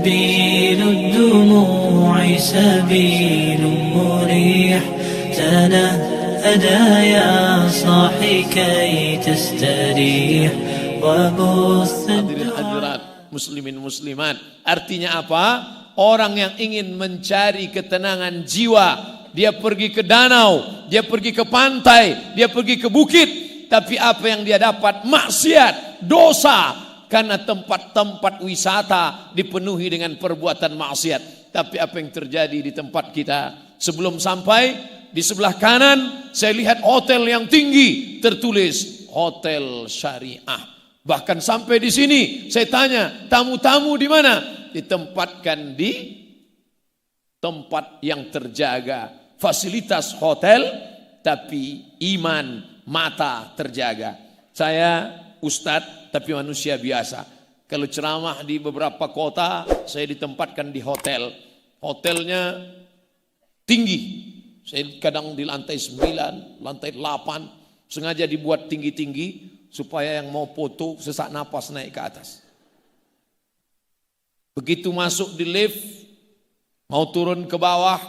سبيل الدموع سبيل مريح تنهدى يا صاحي كي تستريح وبث hadirin muslimin muslimat. Artinya apa? Orang yang ingin mencari ketenangan jiwa, dia pergi ke danau, dia pergi ke pantai, dia pergi ke bukit, tapi apa yang dia dapat? Maksiat, dosa. Karena tempat-tempat wisata dipenuhi dengan perbuatan maksiat. Tapi apa yang terjadi di tempat kita? Sebelum sampai, di sebelah kanan saya lihat hotel yang tinggi, tertulis hotel syariah. Bahkan sampai di sini saya tanya, tamu-tamu di mana? Ditempatkan di tempat yang terjaga. Fasilitas hotel, tapi iman, mata terjaga. Saya ustadz tapi manusia biasa. Kalau ceramah di beberapa kota, saya ditempatkan di hotel. Hotelnya tinggi. Saya kadang di lantai 9, lantai 8. Sengaja dibuat tinggi-tinggi supaya yang mau foto sesak napas naik ke atas. Begitu masuk di lift, mau turun ke bawah,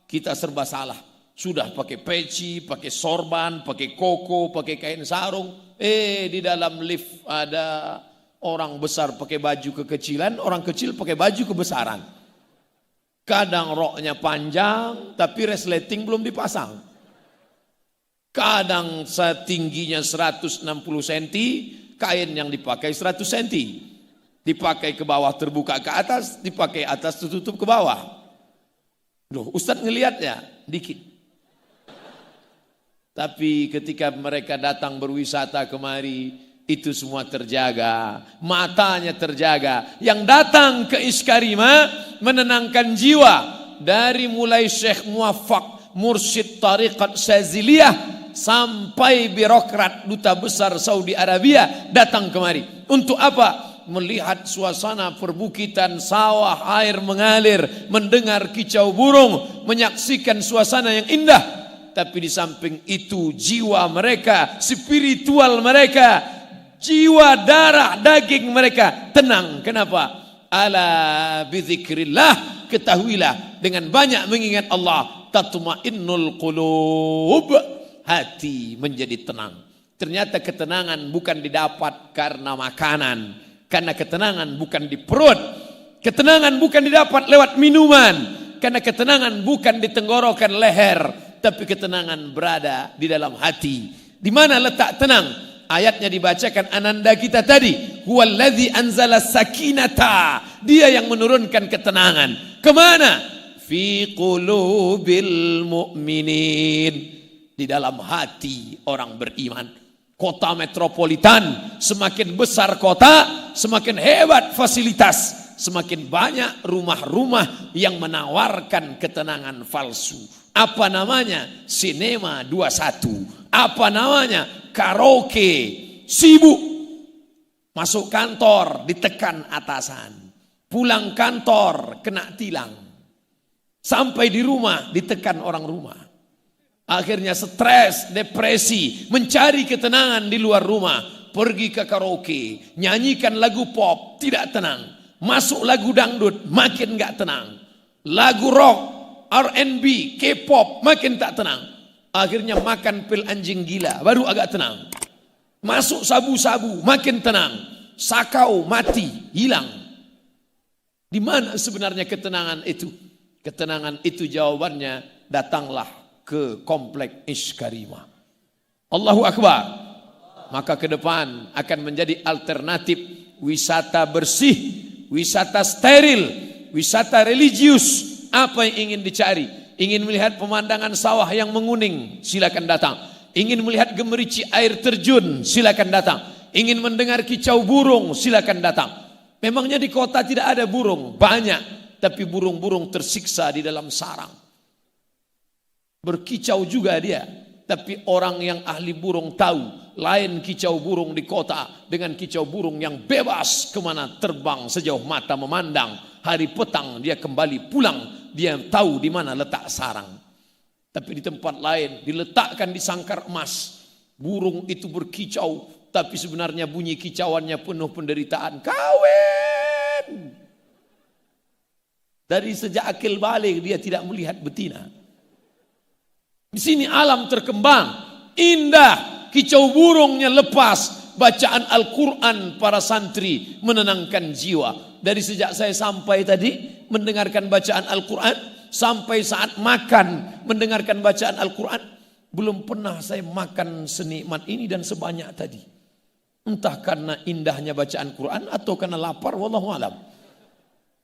kita serba salah. Sudah pakai peci, pakai sorban, pakai koko, pakai kain sarung. Di dalam lift ada orang besar pakai baju kekecilan, orang kecil pakai baju kebesaran. Kadang roknya panjang, tapi resleting belum dipasang. Kadang setingginya 160 cm, kain yang dipakai 100 cm. Dipakai ke bawah terbuka ke atas, dipakai atas tertutup ke bawah. Loh, Ustadz ngelihatnya dikit. Tapi ketika mereka datang berwisata kemari, itu semua terjaga, matanya terjaga. Yang datang ke Iskarima menenangkan jiwa. Dari mulai Syekh Muwaffaq, mursyid tariqat Syaziliyah, sampai birokrat duta besar Saudi Arabia datang kemari. Untuk apa? Melihat suasana perbukitan, sawah, air mengalir, mendengar kicau burung, menyaksikan suasana yang indah. Tapi di samping itu jiwa mereka, spiritual mereka, jiwa darah daging mereka tenang. Kenapa? Ala bizikrillah, ketahuilah dengan banyak mengingat Allah tatma'innul qulub, hati menjadi tenang. Ternyata ketenangan bukan didapat karena makanan, karena ketenangan bukan di perut, ketenangan bukan didapat lewat minuman, karena ketenangan bukan di tenggorokan leher, tapi ketenangan berada di dalam hati. Di mana letak tenang? Ayatnya dibacakan ananda kita tadi. Huwallazi anzala sakinata. Dia yang menurunkan ketenangan. Kemana? Fi qulubil mu'minin. Di dalam hati orang beriman. Kota metropolitan, semakin besar kota, semakin hebat fasilitas. Semakin banyak rumah-rumah yang menawarkan ketenangan palsu. Apa namanya? Sinema 21. Apa namanya? Karaoke. Sibuk. Masuk kantor ditekan atasan. Pulang kantor kena tilang. Sampai di rumah ditekan orang rumah. Akhirnya stres, depresi, mencari ketenangan di luar rumah. Pergi ke karaoke, nyanyikan lagu pop, tidak tenang. Masuk lagu dangdut, makin gak tenang. Lagu rock, R&B, K-pop, makin tak tenang. Akhirnya makan pil anjing gila, baru agak tenang. Masuk sabu-sabu, makin tenang. Sakau, mati, hilang. Di mana sebenarnya ketenangan itu? Ketenangan itu jawabannya, datanglah ke komplek Iskarima. Allahu Akbar. Maka ke depan akan menjadi alternatif wisata bersih, wisata steril, wisata religius. Apa yang ingin dicari? Ingin melihat pemandangan sawah yang menguning, silakan datang. Ingin melihat gemerici air terjun, silakan datang. Ingin mendengar kicau burung, silakan datang. Memangnya di kota tidak ada burung? Banyak, tapi burung-burung tersiksa di dalam sarang. Berkicau juga dia, tapi orang yang ahli burung tahu lain kicau burung di kota dengan kicau burung yang bebas kemana terbang sejauh mata memandang. Hari petang dia kembali pulang, dia tahu di mana letak sarang. Tapi di tempat lain diletakkan di sangkar emas. Burung itu berkicau, tapi sebenarnya bunyi kicauannya penuh penderitaan. Kawin. Dari sejak akil balik dia tidak melihat betina. Di sini alam terkembang, indah, kicau burungnya lepas, bacaan Al-Quran para santri menenangkan jiwa. Dari sejak saya sampai tadi mendengarkan bacaan Al-Quran, sampai saat makan mendengarkan bacaan Al-Quran, belum pernah saya makan senikmat ini dan sebanyak tadi. Entah karena indahnya bacaan Quran atau karena lapar, wallahu alam.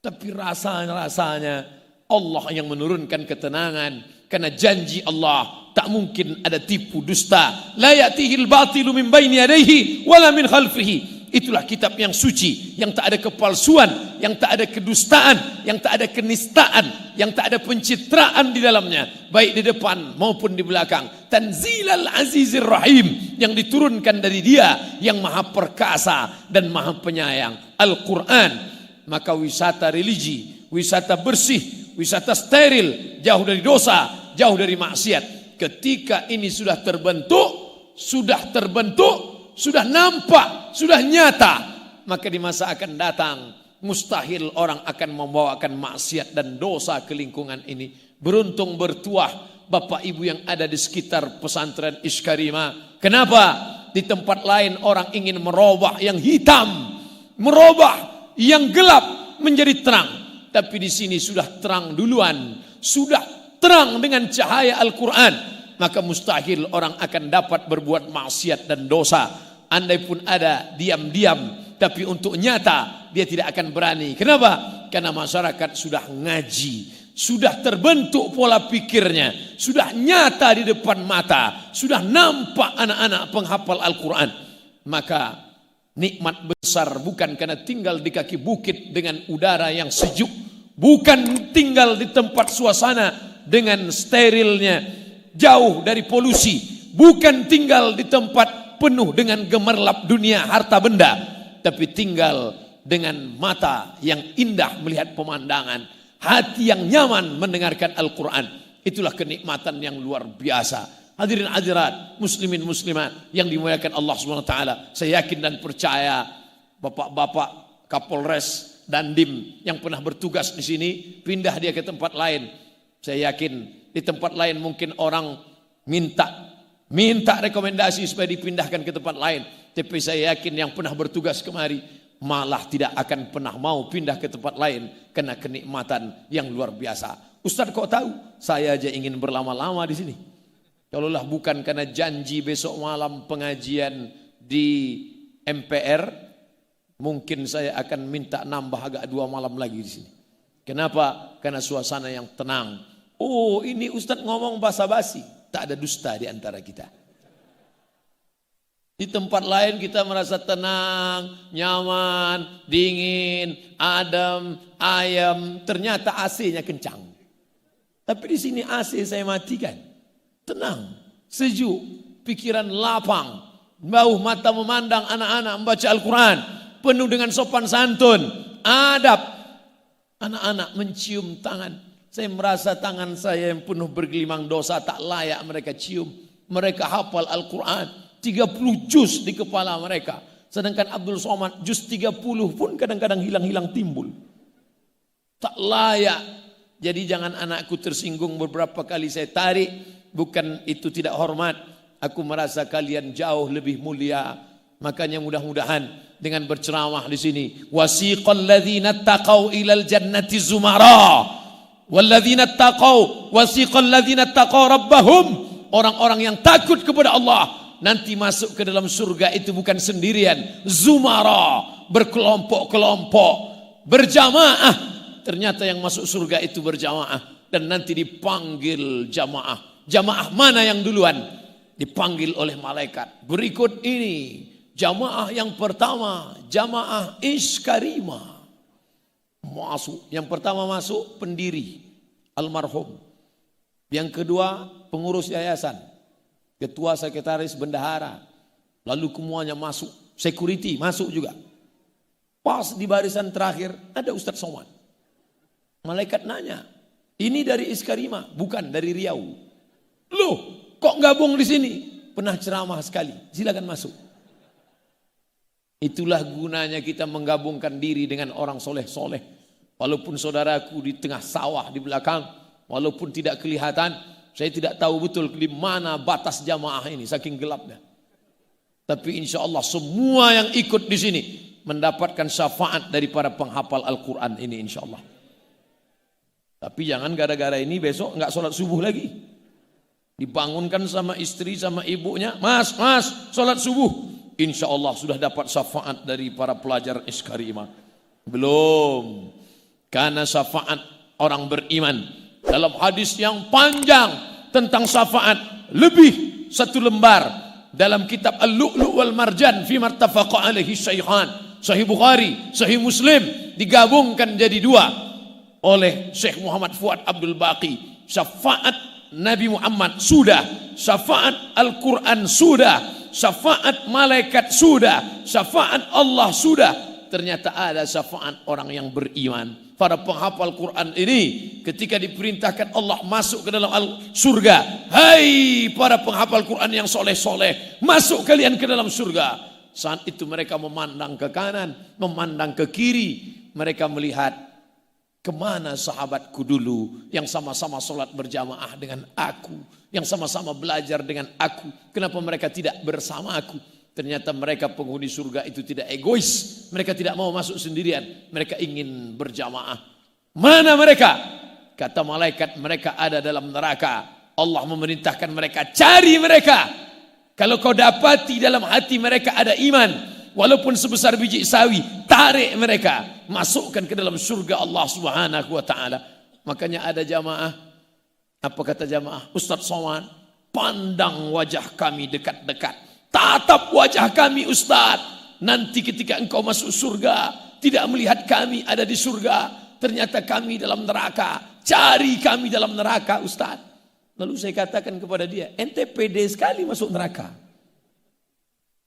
Tapi rasanya Allah yang menurunkan ketenangan. Karena janji Allah tak mungkin ada tipu dusta. La ya'tihil batilu min baini yadayhi wala min khalfihi. Itulah kitab yang suci, yang tak ada kepalsuan, yang tak ada kedustaan, yang tak ada kenistaan, yang tak ada pencitraan di dalamnya, baik di depan maupun di belakang. Tanzilal Azizir Rahim, yang diturunkan dari Dia yang Maha Perkasa dan Maha Penyayang, Al-Quran. Maka wisata religi, wisata bersih, wisata steril, jauh dari dosa, jauh dari maksiat. Ketika ini sudah terbentuk, sudah nampak, sudah nyata, maka di masa akan datang mustahil orang akan membawakan maksiat dan dosa ke lingkungan ini. Beruntung bertuah Bapak Ibu yang ada di sekitar pesantren Iskarima. Kenapa? Di tempat lain orang ingin merubah yang hitam, merubah yang gelap menjadi terang. Tapi di sini sudah terang duluan, sudah terang dengan cahaya Al-Quran. Maka mustahil orang akan dapat berbuat maksiat dan dosa. Andai pun ada diam-diam, tapi untuk nyata dia tidak akan berani. Kenapa? Karena masyarakat sudah ngaji, sudah terbentuk pola pikirnya, sudah nyata di depan mata, sudah nampak anak-anak penghafal Al-Quran. Maka nikmat besar bukan karena tinggal di kaki bukit dengan udara yang sejuk, bukan tinggal di tempat suasana dengan sterilnya, jauh dari polusi, bukan tinggal di tempat penuh dengan gemerlap dunia harta benda, tapi tinggal dengan mata yang indah melihat pemandangan, hati yang nyaman mendengarkan Al-Quran. Itulah kenikmatan yang luar biasa. Hadirin hadirat, muslimin muslimat yang dimuliakan Allah Subhanahu wa taala. Saya yakin dan percaya bapak-bapak Kapolres Dandim yang pernah bertugas di sini pindah dia ke tempat lain. Saya yakin di tempat lain mungkin orang minta rekomendasi supaya dipindahkan ke tempat lain. Tapi saya yakin yang pernah bertugas kemari malah tidak akan pernah mau pindah ke tempat lain karena kenikmatan yang luar biasa. Ustaz kok tahu? Saya aja ingin berlama-lama di sini. Kalaulah bukan karena janji besok malam pengajian di MPR, mungkin saya akan minta nambah agak 2 malam lagi di sini. Kenapa? Karena suasana yang tenang. Oh, ini Ustadz ngomong basa-basi, tak ada dusta di antara kita. Di tempat lain kita merasa tenang, nyaman, dingin, adem, ayam. Ternyata AC-nya kencang. Tapi di sini AC saya matikan. Tenang, sejuk, pikiran lapang, bauh mata memandang anak-anak membaca Al-Quran, penuh dengan sopan santun, adab. Anak-anak mencium tangan. Saya merasa tangan saya yang penuh bergelimang dosa tak layak mereka cium. Mereka hafal Al-Quran, 30 juz di kepala mereka. Sedangkan Abdul Somad juz 30 pun kadang-kadang hilang-hilang timbul. Tak layak. Jadi jangan anakku tersinggung, beberapa kali saya tarik. Bukan itu tidak hormat. Aku merasa kalian jauh lebih mulia. Makanya mudah-mudahan dengan berceramah di sini, wasiqal ladzina taqau ilal jannati zumara walladzina taqau wasiqal ladzina taqau rabbahum. Orang-orang yang takut kepada Allah nanti masuk ke dalam surga itu bukan sendirian, zumara, berkelompok-kelompok, berjamaah. Ternyata yang masuk surga itu berjamaah dan nanti dipanggil jamaah. Jamaah mana yang duluan? Dipanggil oleh malaikat. Berikut ini jamaah yang pertama, jamaah Iskarima. Masuk. Yang pertama masuk pendiri, almarhum. Yang kedua pengurus yayasan, ketua sekretaris bendahara. Lalu semuanya masuk. Security masuk juga. Pas di barisan terakhir ada Ustadz Somad. Malaikat nanya, ini dari Iskarima, bukan dari Riau. Loh, kok gabung di sini? Pernah ceramah sekali. Silakan masuk. Itulah gunanya kita menggabungkan diri dengan orang soleh-soleh. Walaupun saudaraku di tengah sawah di belakang, walaupun tidak kelihatan, saya tidak tahu betul di mana batas jamaah ini, saking gelapnya. Tapi insya Allah semua yang ikut di sini mendapatkan syafaat dari para penghafal Al-Quran ini insya Allah. Tapi jangan gara-gara ini besok nggak sholat subuh lagi. Dibangunkan sama istri sama ibunya, mas, sholat subuh. Insya Allah sudah dapat syafaat dari para pelajar Iskarimah. Belum. Karena syafaat orang beriman. Dalam hadis yang panjang tentang syafaat, lebih 1 lembar. Dalam kitab Al-Lu'lu' wal Marjan fi martafaqa alaihi syaikhan. Sahih Bukhari, Sahih Muslim. Digabungkan jadi 2. Oleh Syekh Muhammad Fuad Abdul Baqi. Syafaat Nabi Muhammad sudah, syafaat Al-Quran sudah, syafaat malaikat sudah, syafaat Allah sudah. Ternyata ada syafaat orang yang beriman. Para penghafal Quran ini ketika diperintahkan Allah masuk ke dalam surga, hai para penghafal Quran yang soleh-soleh, masuk kalian ke dalam surga. Saat itu mereka memandang ke kanan, memandang ke kiri, mereka melihat kemana sahabatku dulu yang sama-sama sholat berjamaah dengan aku, yang sama-sama belajar dengan aku, kenapa mereka tidak bersama aku? Ternyata mereka penghuni surga itu tidak egois, mereka tidak mau masuk sendirian, mereka ingin berjamaah. Mana mereka? Kata malaikat, mereka ada dalam neraka. Allah memerintahkan mereka, cari mereka. Kalau kau dapati dalam hati mereka ada iman, walaupun sebesar biji sawi, tarik mereka, masukkan ke dalam surga Allah Subhanahu wa taala. Makanya ada jamaah, apa kata jamaah? Ustaz Somad, pandang wajah kami dekat-dekat. Tatap wajah kami Ustaz. Nanti ketika engkau masuk surga, tidak melihat kami ada di surga, ternyata kami dalam neraka. Cari kami dalam neraka Ustaz. Lalu saya katakan kepada dia, ente pede sekali masuk neraka.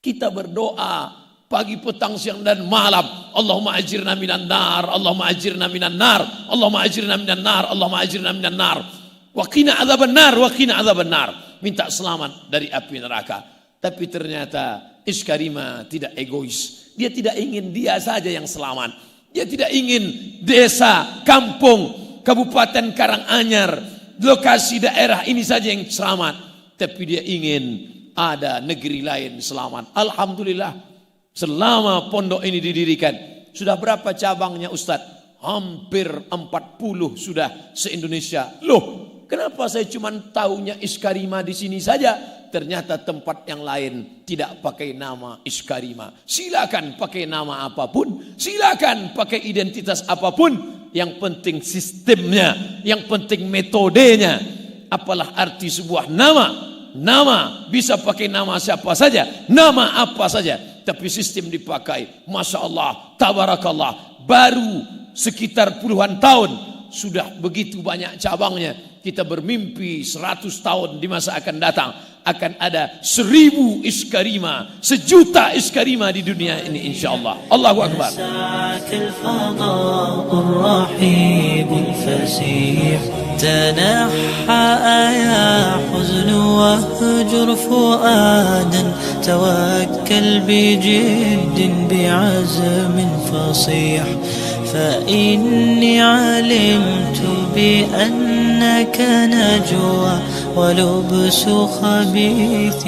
Kita berdoa pagi, petang, siang dan malam. Allahumma ajirna minan nar, Allahumma ajirna minan nar, Allahumma ajirna minan nar, Allahumma ajirna minan nar. Wa qina adzaban nar, wa qina adzaban nar. Minta selamat dari api neraka. Tapi ternyata Iskarimah tidak egois. Dia tidak ingin dia saja yang selamat. Dia tidak ingin desa, kampung, kabupaten Karanganyar, lokasi daerah ini saja yang selamat. Tapi dia ingin ada negeri lain selamat. Alhamdulillah. Selama pondok ini didirikan, sudah berapa cabangnya Ustaz? Hampir 40 sudah se-Indonesia. Loh, kenapa saya cuma tahunya Iskarimah di sini saja? Ternyata tempat yang lain tidak pakai nama Iskarimah. Silakan pakai nama apapun, silakan pakai identitas apapun. Yang penting sistemnya, yang penting metodenya. Apalah arti sebuah nama? Nama bisa pakai nama siapa saja, nama apa saja. Tapi sistem dipakai, Masya Allah, Tabarakallah, baru sekitar puluhan tahun, sudah begitu banyak cabangnya. Kita bermimpi 100 tahun di masa akan datang, akan ada 1000 Iskarimah, 1.000.000 Iskarimah di dunia ini insya Allah. Allahu Akbar. تنحى يا حزن واهجر فؤادا توكل بجد بعزم فصيح فإني علمت بأنك نجوى ولبس خبيث